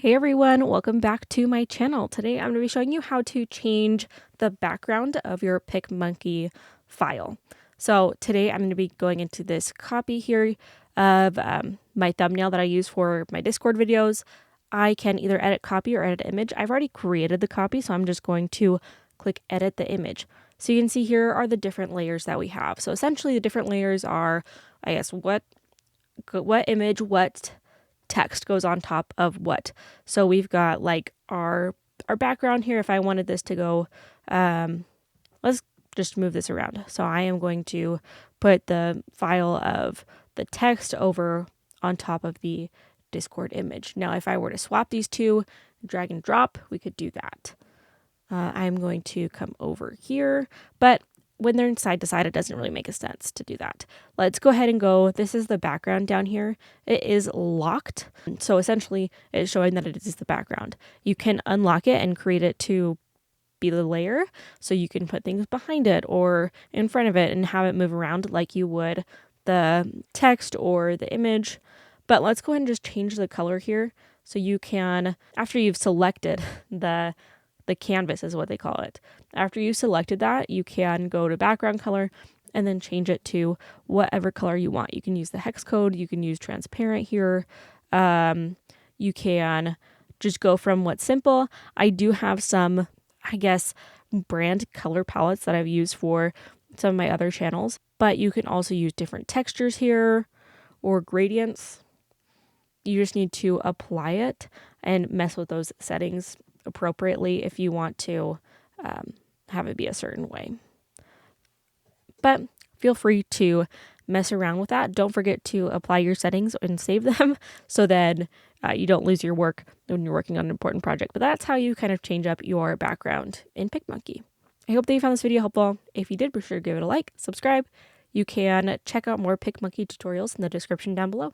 Hey everyone, welcome back to my channel. Today I'm going to be showing you how to change the background of your PicMonkey file. So today I'm going to be going into this copy here of my thumbnail that I use for my Discord videos. I can either edit copy or edit image. I've already created the copy, so I'm just going to click edit the image. So you can see here are the different layers that we have. So essentially the different layers are, I guess, what image, what text goes on top of what. So we've got like our background here. If I wanted this to go, let's just move this around. So I am going to put the file of the text over on top of the Discord image. Now, if I were to swap these two, drag and drop, we could do that. I'm going to come over here, but when they're side to side, it doesn't really make a sense to do that. Let's go ahead and go. This is the background down here. It is locked. So essentially it's showing that it is the background. You can unlock it and create it to be the layer. So you can put things behind it or in front of it and have it move around like you would the text or the image. But let's go ahead and just change the color here. So you can, after you've selected the canvas is what they call it. After you selected that, you can go to background color and then change it to whatever color you want. You can use the hex code. You can use transparent here. You can just go from what's simple. I do have some, I guess, brand color palettes that I've used for some of my other channels, but you can also use different textures here or gradients. You just need to apply it and mess with those settings appropriately if you want to have it be a certain way. But feel free to mess around with that. Don't forget to apply your settings and save them so then you don't lose your work when you're working on an important project. But that's how you kind of change up your background in PicMonkey. I hope that you found this video helpful. If you did, be sure to give it a like, subscribe. You can check out more PicMonkey tutorials in the description down below.